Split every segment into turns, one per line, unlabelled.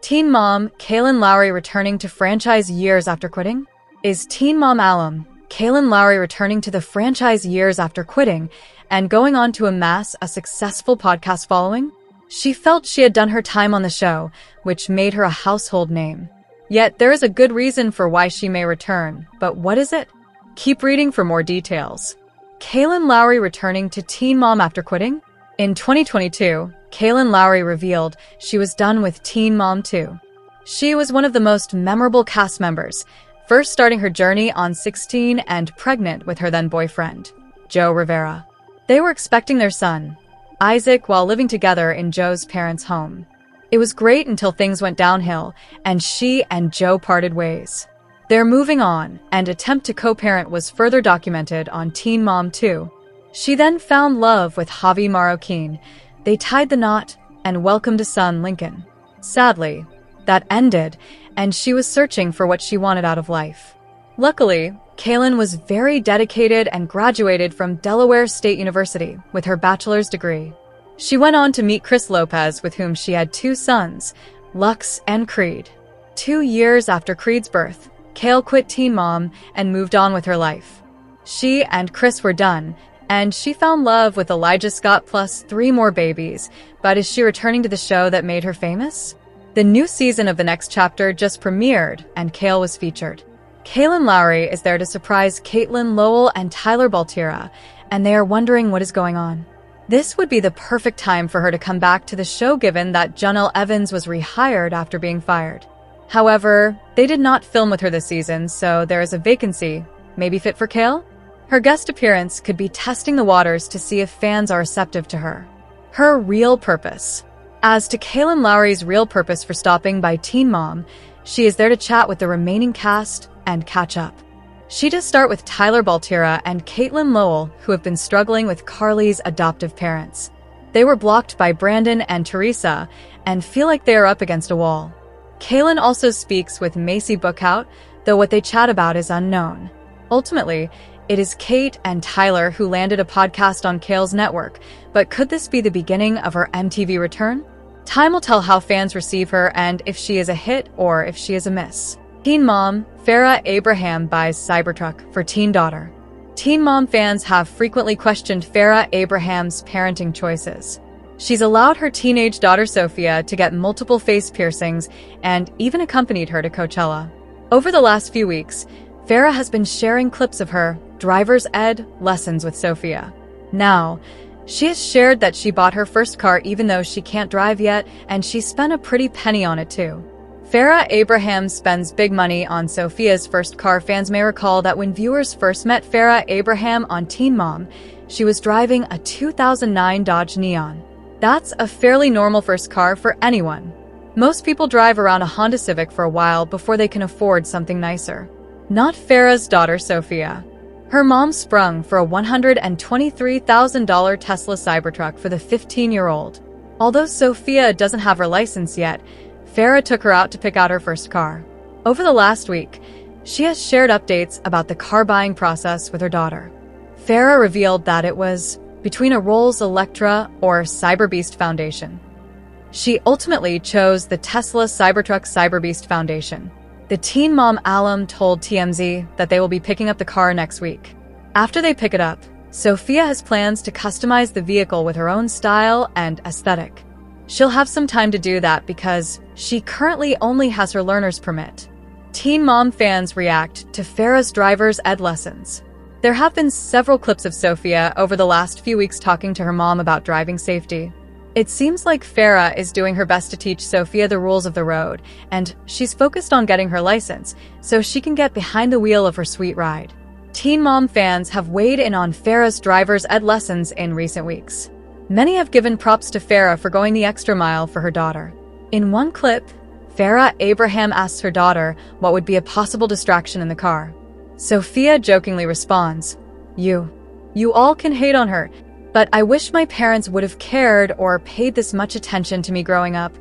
Teen mom Kailyn Lowry returning to franchise years after quitting? Is teen mom alum Kailyn Lowry returning to the franchise years after quitting and going on to amass a successful podcast following? She felt she had done her time on the show, which made her a household name. Yet there is a good reason for why she may return, but what is it? Keep reading for more details. Kailyn Lowry returning to Teen Mom after quitting? In 2022, Kailyn Lowry revealed she was done with Teen Mom 2. She was one of the most memorable cast members, first starting her journey on 16 and pregnant with her then-boyfriend, Joe Rivera. They were expecting their son, Isaac, while living together in Joe's parents' home. It was great until things went downhill and she and Joe parted ways. Their moving on and attempt to co-parent was further documented on Teen Mom 2. She then found love with Javi Marroquin. They tied the knot and welcomed a son, Lincoln. Sadly, that ended, and she was searching for what she wanted out of life. Luckily, Kailyn was very dedicated and graduated from Delaware State University with her bachelor's degree. She went on to meet Chris Lopez, with whom she had 2 sons, Lux and Creed. 2 years after Creed's birth, Kail quit Teen Mom and moved on with her life. She and Chris were done, and she found love with Elijah Scott plus 3 more babies. But is she returning to the show that made her famous? The new season of The Next Chapter just premiered, and Kail was featured. Kailyn Lowry is there to surprise Caitlin Lowell and Tyler Baltira, and they are wondering what is going on. This would be the perfect time for her to come back to the show, given that Jonelle Evans was rehired after being fired. However, they did not film with her this season, so there is a vacancy, maybe fit for Kail? Her guest appearance could be testing the waters to see if fans are receptive to her. Her real purpose. As to Kailyn Lowry's real purpose for stopping by Teen Mom, she is there to chat with the remaining cast and catch up. She does start with Tyler Baltira and Caitlin Lowell, who have been struggling with Carly's adoptive parents. They were blocked by Brandon and Teresa and feel like they are up against a wall. Kailyn also speaks with Macy Bookhout, though what they chat about is unknown. Ultimately, it is Kate and Tyler who landed a podcast on Kail's network, but could this be the beginning of her MTV return? Time will tell how fans receive her and if she is a hit or if she is a miss. Teen Mom, Farrah Abraham buys Cybertruck for teen daughter. Teen Mom fans have frequently questioned Farrah Abraham's parenting choices. She's allowed her teenage daughter Sophia to get multiple face piercings and even accompanied her to Coachella. Over the last few weeks, Farrah has been sharing clips of her driver's ed lessons with Sophia. Now, she has shared that she bought her first car even though she can't drive yet, and she spent a pretty penny on it too. Farrah Abraham spends big money on Sophia's first car. Fans may recall that when viewers first met Farrah Abraham on Teen Mom, she was driving a 2009 Dodge Neon. That's a fairly normal first car for anyone. Most people drive around a Honda Civic for a while before they can afford something nicer. Not Farrah's daughter Sophia. Her mom sprung for a $123,000 Tesla Cybertruck for the 15-year-old. Although Sophia doesn't have her license yet, Farrah took her out to pick out her first car. Over the last week, she has shared updates about the car buying process with her daughter. Farrah revealed that it was between a Rolls Electra or Cyberbeast Foundation. She ultimately chose the Tesla Cybertruck Cyberbeast Foundation. The Teen Mom alum told TMZ that they will be picking up the car next week. After they pick it up, Sophia has plans to customize the vehicle with her own style and aesthetic. She'll have some time to do that because she currently only has her learner's permit. Teen Mom fans react to Farrah's driver's ed lessons. There have been several clips of Sophia over the last few weeks talking to her mom about driving safety. It seems like Farrah is doing her best to teach Sophia the rules of the road, and she's focused on getting her license so she can get behind the wheel of her sweet ride. Teen Mom fans have weighed in on Farrah's driver's ed lessons in recent weeks. Many have given props to Farrah for going the extra mile for her daughter. In one clip, Farrah Abraham asks her daughter what would be a possible distraction in the car. Sophia jokingly responds, You all can hate on her, but I wish my parents would have cared or paid this much attention to me growing up,"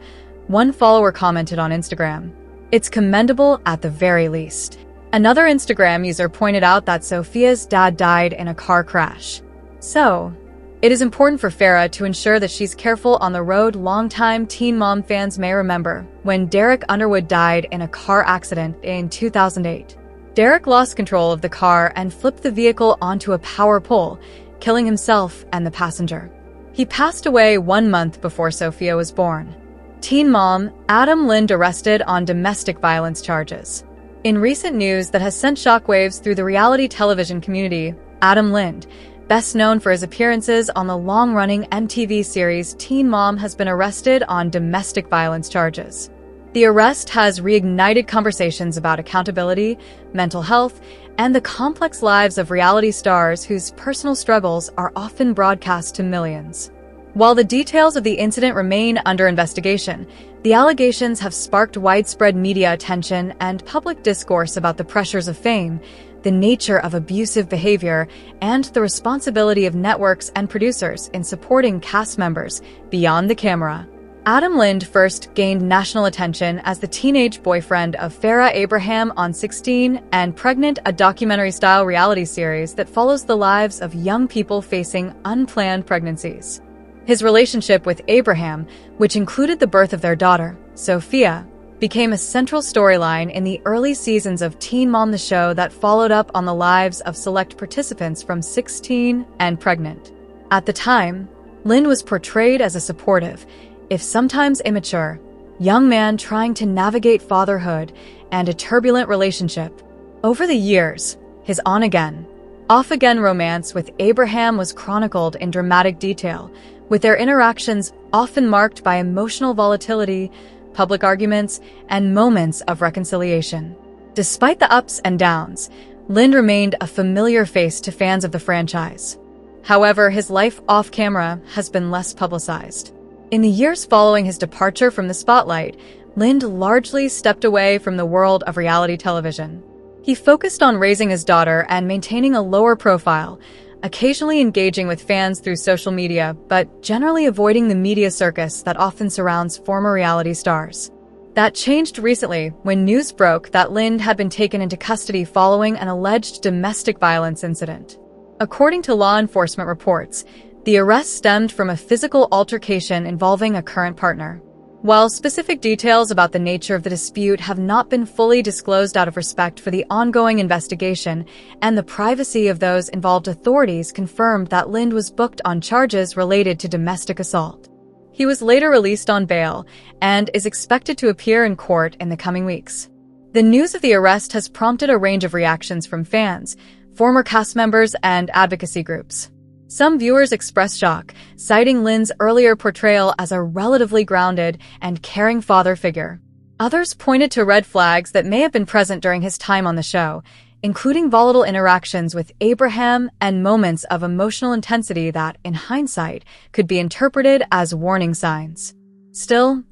one follower commented on Instagram. "It's commendable at the very least." Another Instagram user pointed out that Sophia's dad died in a car crash. So, It is important for Farrah to ensure that she's careful on the road. Longtime Teen Mom fans may remember when Derek Underwood died in a car accident in 2008. Derek lost control of the car and flipped the vehicle onto a power pole, killing himself and the passenger. He passed away 1 month before Sophia was born. Teen Mom Adam Lind arrested on domestic violence charges. In recent news that has sent shockwaves through the reality television community, Adam Lind, best known for his appearances on the long-running MTV series Teen Mom, has been arrested on domestic violence charges. The arrest has reignited conversations about accountability, mental health, and the complex lives of reality stars whose personal struggles are often broadcast to millions. While the details of the incident remain under investigation, the allegations have sparked widespread media attention and public discourse about the pressures of fame, the nature of abusive behavior, and the responsibility of networks and producers in supporting cast members beyond the camera. Adam Lind first gained national attention as the teenage boyfriend of Farrah Abraham on 16 and Pregnant, a documentary-style reality series that follows the lives of young people facing unplanned pregnancies. His relationship with Abraham, which included the birth of their daughter, Sophia, became a central storyline in the early seasons of Teen Mom, the show that followed up on the lives of select participants from 16 and Pregnant. At the time, Lind was portrayed as a supportive, if sometimes immature, young man trying to navigate fatherhood and a turbulent relationship. Over the years, his on-again, off-again romance with Abraham was chronicled in dramatic detail, with their interactions often marked by emotional volatility, public arguments, and moments of reconciliation. Despite the ups and downs, Lind remained a familiar face to fans of the franchise. However, his life off-camera has been less publicized. In the years following his departure from the spotlight, Lind largely stepped away from the world of reality television. He focused on raising his daughter and maintaining a lower profile, occasionally engaging with fans through social media, but generally avoiding the media circus that often surrounds former reality stars. That changed recently when news broke that Lind had been taken into custody following an alleged domestic violence incident. According to law enforcement reports, the arrest stemmed from a physical altercation involving a current partner. While specific details about the nature of the dispute have not been fully disclosed out of respect for the ongoing investigation and the privacy of those involved, authorities confirmed that Lind was booked on charges related to domestic assault. He was later released on bail and is expected to appear in court in the coming weeks. The news of the arrest has prompted a range of reactions from fans, former cast members, and advocacy groups. Some viewers expressed shock, citing Lind's earlier portrayal as a relatively grounded and caring father figure. Others pointed to red flags that may have been present during his time on the show, including volatile interactions with Abraham and moments of emotional intensity that, in hindsight, could be interpreted as warning signs. Still,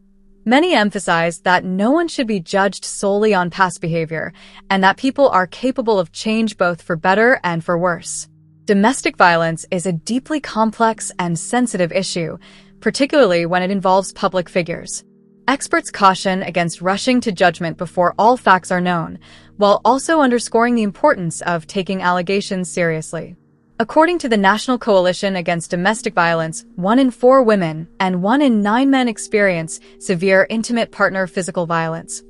many emphasized that no one should be judged solely on past behavior, and that people are capable of change both for better and for worse. Domestic violence is a deeply complex and sensitive issue, particularly when it involves public figures. Experts caution against rushing to judgment before all facts are known, while also underscoring the importance of taking allegations seriously. According to the National Coalition Against Domestic Violence, 1 in 4 women and 1 in 9 men experience severe intimate partner physical violence,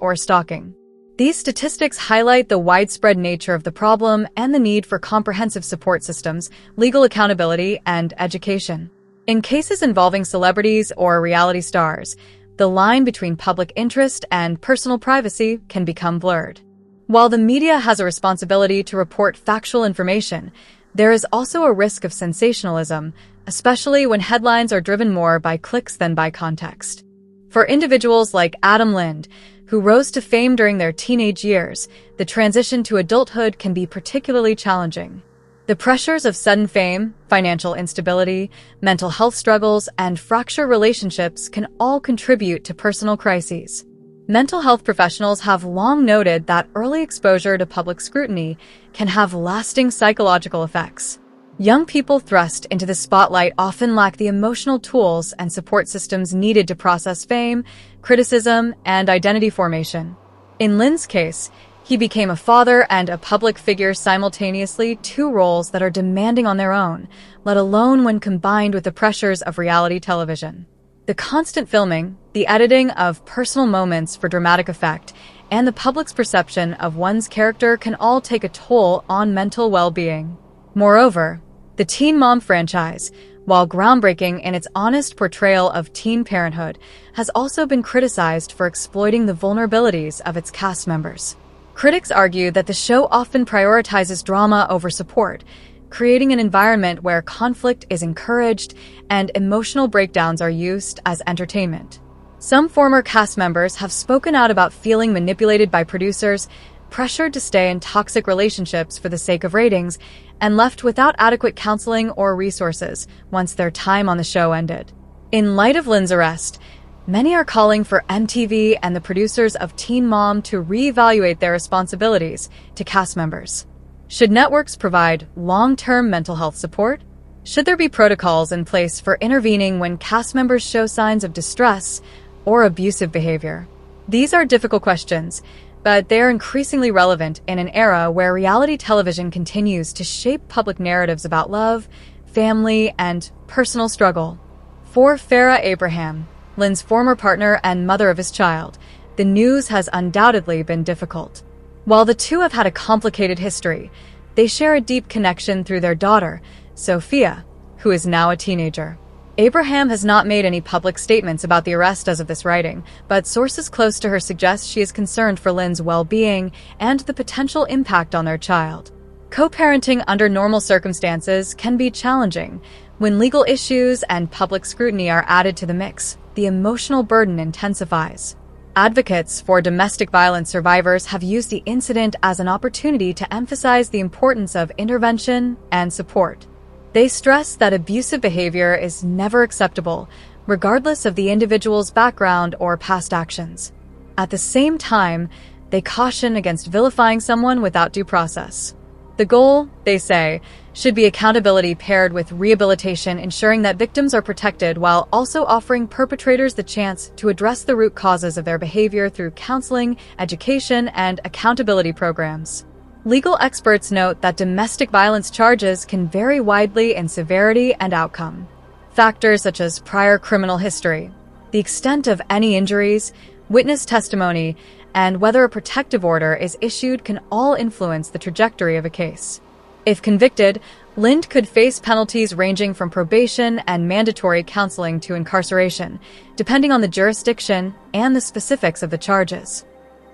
or stalking. These statistics highlight the widespread nature of the problem and the need for comprehensive support systems, legal accountability, and education. In cases involving celebrities or reality stars, the line between public interest and personal privacy can become blurred. While the media has a responsibility to report factual information, there is also a risk of sensationalism, especially when headlines are driven more by clicks than by context. For individuals like Adam Lind, who rose to fame during their teenage years, the transition to adulthood can be particularly challenging. The pressures of sudden fame, financial instability, mental health struggles, and fractured relationships can all contribute to personal crises. Mental health professionals have long noted that early exposure to public scrutiny can have lasting psychological effects. Young people thrust into the spotlight often lack the emotional tools and support systems needed to process fame, criticism, and identity formation. In Lind's case, He became a father and a public figure simultaneously, two roles that are demanding on their own, let alone when combined with the pressures of reality television. The constant filming, the editing of personal moments for dramatic effect, and the public's perception of one's character can all take a toll on mental well-being. Moreover, the Teen Mom franchise, while groundbreaking in its honest portrayal of teen parenthood, has also been criticized for exploiting the vulnerabilities of its cast members. Critics argue that the show often prioritizes drama over support, creating an environment where conflict is encouraged and emotional breakdowns are used as entertainment. Some former cast members have spoken out about feeling manipulated by producers, pressured to stay in toxic relationships for the sake of ratings, and left without adequate counseling or resources once their time on the show ended. In light of Lynn's arrest, many are calling for MTV and the producers of Teen Mom to reevaluate their responsibilities to cast members. Should networks provide long-term mental health support? Should there be protocols in place for intervening when cast members show signs of distress or abusive behavior? These are difficult questions, but they are increasingly relevant in an era where reality television continues to shape public narratives about love, family, and personal struggle. For Farrah Abraham, Lynn's former partner and mother of his child, the news has undoubtedly been difficult. While the two have had a complicated history, they share a deep connection through their daughter, Sophia, who is now a teenager. Abraham has not made any public statements about the arrest as of this writing, but sources close to her suggest she is concerned for Lynn's well-being and the potential impact on their child. Co-parenting under normal circumstances can be challenging. When legal issues and public scrutiny are added to the mix, the emotional burden intensifies. Advocates for domestic violence survivors have used the incident as an opportunity to emphasize the importance of intervention and support. They stress that abusive behavior is never acceptable, regardless of the individual's background or past actions. At the same time, they caution against vilifying someone without due process. The goal, they say, should be accountability paired with rehabilitation, ensuring that victims are protected while also offering perpetrators the chance to address the root causes of their behavior through counseling, education, and accountability programs. Legal experts note that domestic violence charges can vary widely in severity and outcome. Factors such as prior criminal history, the extent of any injuries, witness testimony, and whether a protective order is issued can all influence the trajectory of a case. If convicted, Lynn could face penalties ranging from probation and mandatory counseling to incarceration, depending on the jurisdiction and the specifics of the charges.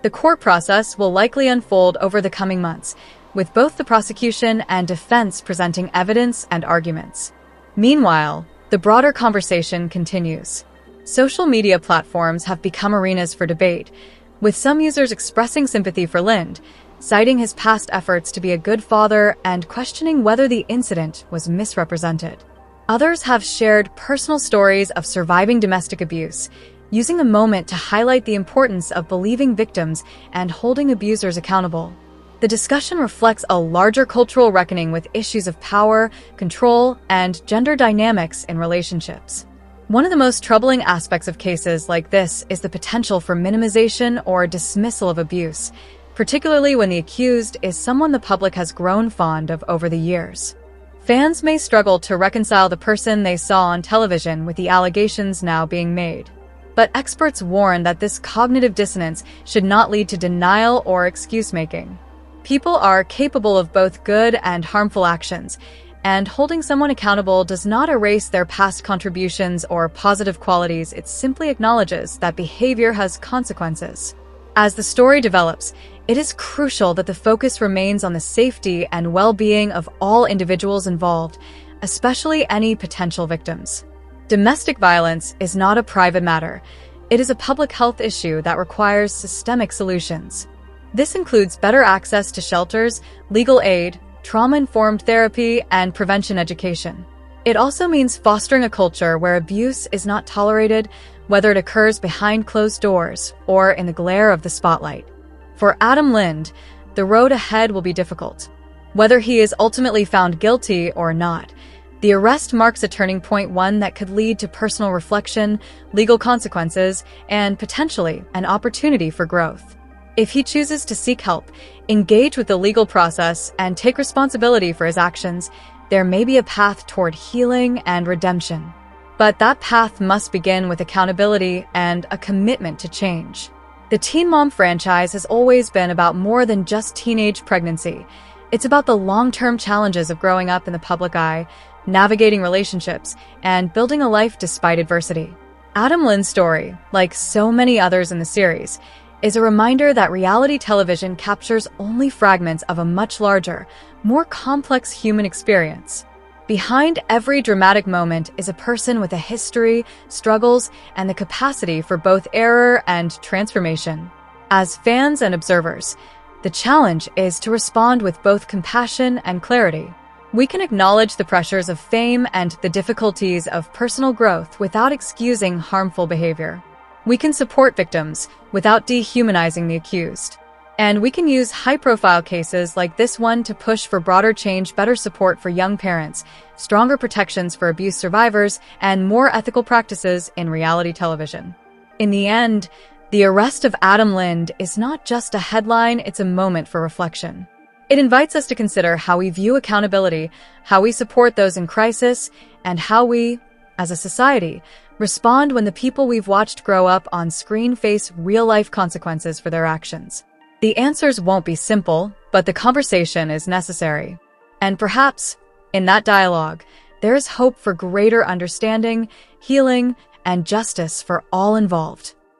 The court process will likely unfold over the coming months, with both the prosecution and defense presenting evidence and arguments. Meanwhile, the broader conversation continues. Social media platforms have become arenas for debate, with some users expressing sympathy for Lynn, citing his past efforts to be a good father and questioning whether the incident was misrepresented. Others have shared personal stories of surviving domestic abuse, using the moment to highlight the importance of believing victims and holding abusers accountable. The discussion reflects a larger cultural reckoning with issues of power, control, and gender dynamics in relationships. One of the most troubling aspects of cases like this is the potential for minimization or dismissal of abuse, particularly when the accused is someone the public has grown fond of over the years. Fans may struggle to reconcile the person they saw on television with the allegations now being made. But experts warn that this cognitive dissonance should not lead to denial or excuse-making. People are capable of both good and harmful actions, and holding someone accountable does not erase their past contributions or positive qualities. It simply acknowledges that behavior has consequences. As the story develops, it is crucial that the focus remains on the safety and well-being of all individuals involved, especially any potential victims. Domestic violence is not a private matter. It is a public health issue that requires systemic solutions. This includes better access to shelters, legal aid, trauma-informed therapy, and prevention education. It also means fostering a culture where abuse is not tolerated, whether it occurs behind closed doors or in the glare of the spotlight. For Adam Lind, the road ahead will be difficult. Whether he is ultimately found guilty or not, the arrest marks a turning point, one that could lead to personal reflection, legal consequences, and potentially an opportunity for growth. If he chooses to seek help, engage with the legal process, and take responsibility for his actions, there may be a path toward healing and redemption. But that path must begin with accountability and a commitment to change. The Teen Mom franchise has always been about more than just teenage pregnancy. It's about the long-term challenges of growing up in the public eye, navigating relationships, and building a life despite adversity. Adam Lynn's story, like so many others in the series, is a reminder that reality television captures only fragments of a much larger, more complex human experience. Behind every dramatic moment is a person with a history, struggles, and the capacity for both error and transformation. As fans and observers, the challenge is to respond with both compassion and clarity. We can acknowledge the pressures of fame and the difficulties of personal growth without excusing harmful behavior. We can support victims without dehumanizing the accused. And we can use high-profile cases like this one to push for broader change, better support for young parents, stronger protections for abuse survivors, and more ethical practices in reality television. In the end, the arrest of Adam Lynn is not just a headline, it's a moment for reflection. It invites us to consider how we view accountability, how we support those in crisis, and how we, as a society, respond when the people we've watched grow up on screen face real-life consequences for their actions. The answers won't be simple, but the conversation is necessary. And perhaps, in that dialogue, there is hope for greater understanding, healing, and justice for all involved.